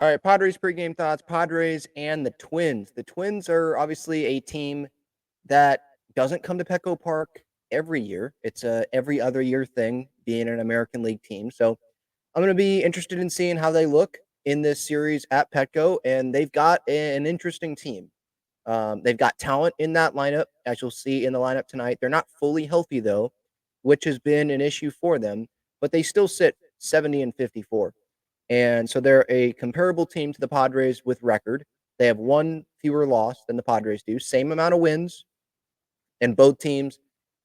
All right, Padres pregame thoughts. Padres and the Twins. The Twins are obviously a team that doesn't come to Petco Park every year. It's a every other year thing, being an American League team. So I'm going to be interested in seeing how they look in this series at Petco, and they've got an interesting team. They've got talent in that lineup, as you'll see in the lineup tonight. They're not fully healthy though, which has been an issue for them, but they still sit 70 and 54. And so they're a comparable team to the Padres with record. They have one fewer loss than the Padres do, same amount of wins, and both teams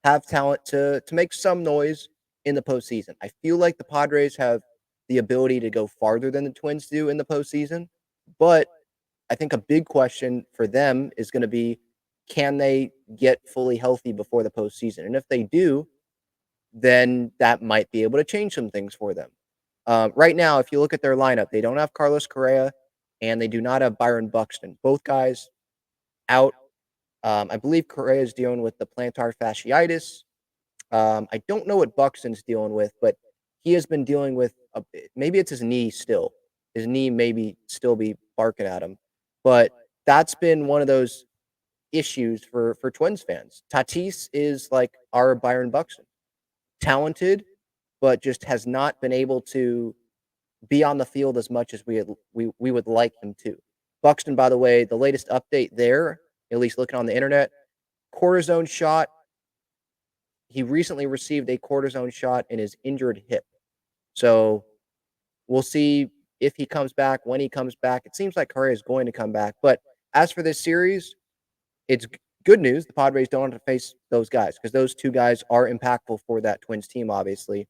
have talent to make some noise in the postseason. I feel like the Padres have the ability to go farther than the Twins do in the postseason, but I think a big question for them is going to be, can they get fully healthy before the postseason? And if they do, then that might be able to change some things for them. Right now, if you look at their lineup, they don't have Carlos Correa and they do not have Byron Buxton. Both guys out. I believe Correa is dealing with the plantar fasciitis. I don't know what Buxton's dealing with, but he has been dealing with maybe it's his knee still. His knee maybe still be barking at him, but that's been one of those issues for Twins fans. Tatis is like our Byron Buxton, talented, but just has not been able to be on the field as much as we would like him to. Buxton, by the way, the latest update there, at least looking on the internet, cortisone shot. He recently received a cortisone shot in his injured hip. So we'll see if he comes back, when he comes back. It seems like Correa is going to come back. But as for this series, it's good news. The Padres don't have to face those guys because those two guys are impactful for that Twins team, obviously.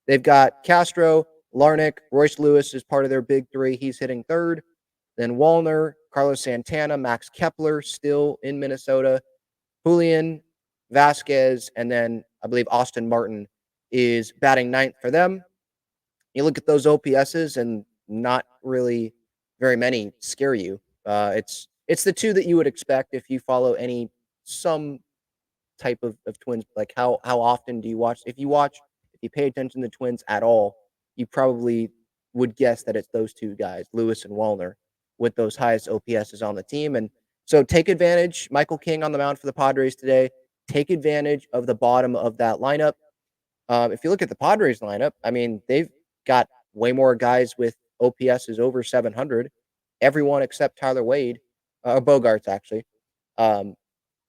They've got Castro, Larnick, Royce Lewis is part of their big three. He's hitting third. Then Wallner, Carlos Santana, Max Kepler still in Minnesota, Julian, Vasquez, and then I believe Austin Martin is batting ninth for them. You look at those OPSs and not really very many scare you. It's the two that you would expect if you follow some type of Twins. Like how often do you watch? If you pay attention to the Twins at all, you probably would guess that it's those two guys, Lewis and Wallner, with those highest OPSs on the team. And so take advantage. Michael King on the mound for the Padres today. Take advantage of the bottom of that lineup. If you look at the Padres lineup, I mean, they've got way more guys with OPSs over 700. Everyone except Tyler Wade, or Bogarts, actually. Um,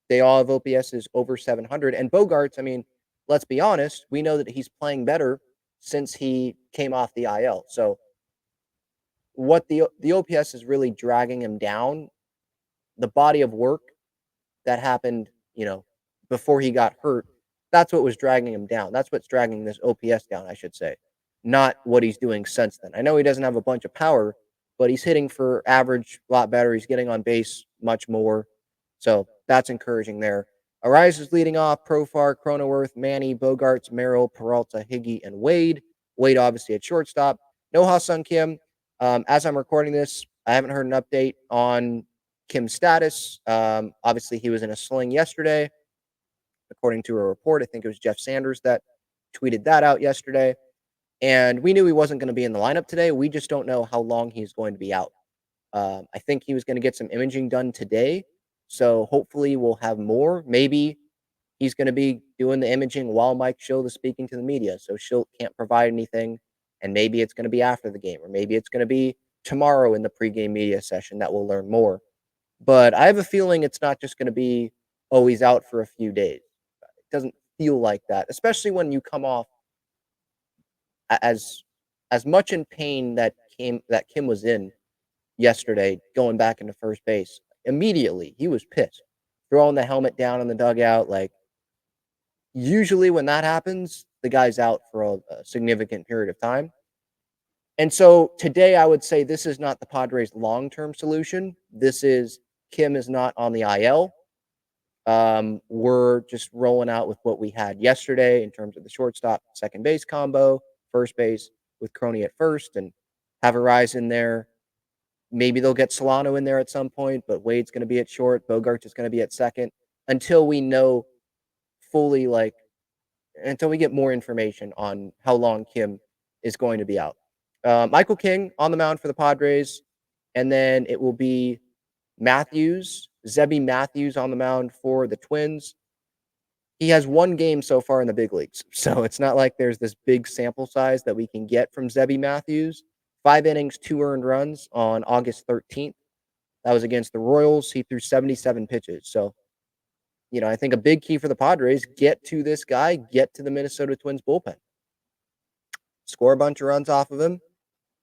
they all have OPSs over 700. And Bogarts, I mean, let's be honest, we know that he's playing better since he came off the IL. So what the OPS is really dragging him down, the body of work that happened, before he got hurt, that's what was dragging him down. That's what's dragging this OPS down, I should say, not what he's doing since then. I know he doesn't have a bunch of power, but he's hitting for average a lot better. He's getting on base much more. So that's encouraging there. Arise is leading off. Profar, Cronenworth, Manny, Bogarts, Merrill, Peralta, Higgy, and Wade. Wade obviously at shortstop. No Ha-Seong Kim. As I'm recording this, I haven't heard an update on Kim's status. Obviously, he was in a sling yesterday, according to a report. I think it was Jeff Sanders that tweeted that out yesterday. And we knew he wasn't going to be in the lineup today. We just don't know how long he's going to be out. I think he was going to get some imaging done today. So hopefully we'll have more. Maybe he's going to be doing the imaging while Mike Schill is speaking to the media. So Schill can't provide anything. And maybe it's going to be after the game, or maybe it's going to be tomorrow in the pregame media session that we'll learn more. But I have a feeling it's not just going to be, oh, he's out for a few days. It doesn't feel like that, especially when you come off as much in pain that Kim was in yesterday, going back into first base. Immediately, he was pissed, throwing the helmet down in the dugout. Like, usually when that happens, the guy's out for a significant period of time. And so today, I would say this is not the Padres' long-term solution. Kim is not on the IL. We're just rolling out with what we had yesterday in terms of the shortstop, second base combo, first base with Crony at first, and have Arise in there. Maybe they'll get Solano in there at some point, but Wade's going to be at short. Bogarts is going to be at second until we know fully, until we get more information on how long Kim is going to be out. Michael King on the mound for the Padres. And then it will be Zebby Matthews on the mound for the Twins. He has one game so far in the big leagues, so it's not like there's this big sample size that we can get from Zebby Matthews. 5 innings, 2 earned runs on August 13th. That was against the Royals. He threw 77 pitches. So, I think a big key for the Padres, get to this guy, get to the Minnesota Twins bullpen. Score a bunch of runs off of him,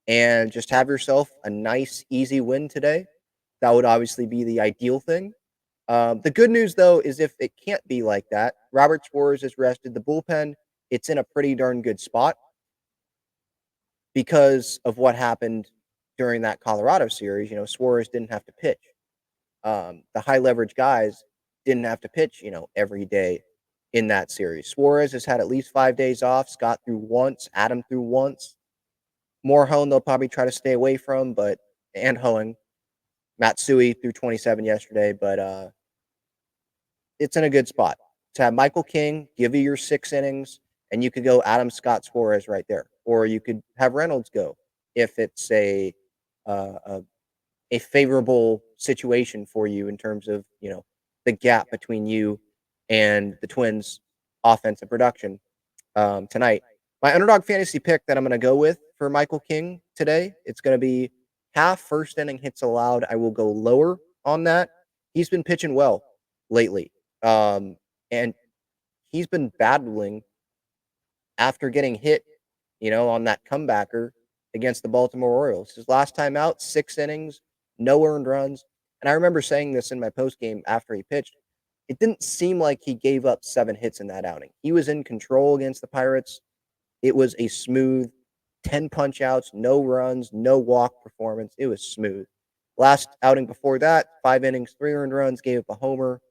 and just have yourself a nice, easy win today. That would obviously be the ideal thing. The good news, though, is if it can't be like that, Robert Suarez is rested. The bullpen, it's in a pretty darn good spot because of what happened during that Colorado series. Suarez didn't have to pitch. The high leverage guys didn't have to pitch, every day in that series. Suarez has had at least 5 days off. Scott threw once. Adam threw once. Morejon, they'll probably try to stay away from, and Hoeing. Matsui threw 27 yesterday, but it's in a good spot. To have Michael King give you your 6 innings, and you could go Adam Scott Suarez right there. Or you could have Reynolds go if it's a favorable situation for you in terms of, the gap between you and the Twins' offensive production tonight. My underdog fantasy pick that I'm going to go with for Michael King today, it's going to be half first inning hits allowed. I will go lower on that. He's been pitching well lately. And he's been battling after getting hit, on that comebacker against the Baltimore Orioles. His last time out, 6 innings, no earned runs. And I remember saying this in my postgame after he pitched. It didn't seem like he gave up 7 hits in that outing. He was in control against the Pirates. It was a smooth 10 punch outs, no runs, no walk performance. It was smooth. Last outing before that, 5 innings, 3 earned runs, gave up a homer.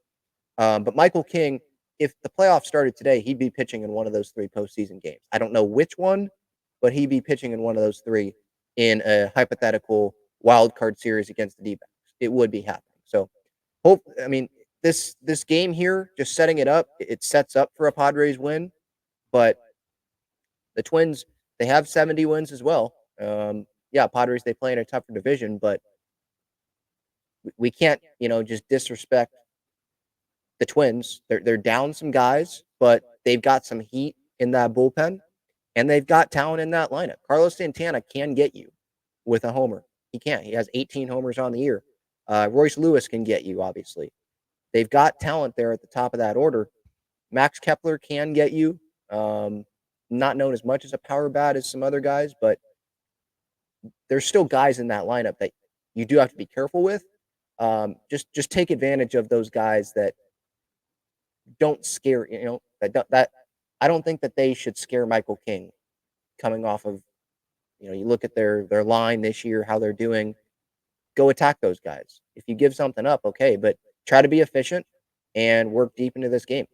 But Michael King, if the playoffs started today, he'd be pitching in one of those 3 postseason games. I don't know which one, but he'd be pitching in one of those 3 in a hypothetical wild card series against the D-backs. It would be happening. So, this game here, just setting it up, it sets up for a Padres win. But the Twins, they have 70 wins as well. Padres, they play in a tougher division, but we can't, just disrespect the Twins. They're down some guys, but they've got some heat in that bullpen, and they've got talent in that lineup. Carlos Santana can get you with a homer. He can. He has 18 homers on the year. Royce Lewis can get you, obviously. They've got talent there at the top of that order. Max Kepler can get you. Not known as much as a power bat as some other guys, but there's still guys in that lineup that you do have to be careful with. Just take advantage of those guys that don't scare, that I don't think that they should scare Michael King coming off of, you look at their line this year, how they're doing. Go attack those guys. If you give something up, okay, but try to be efficient and work deep into this game.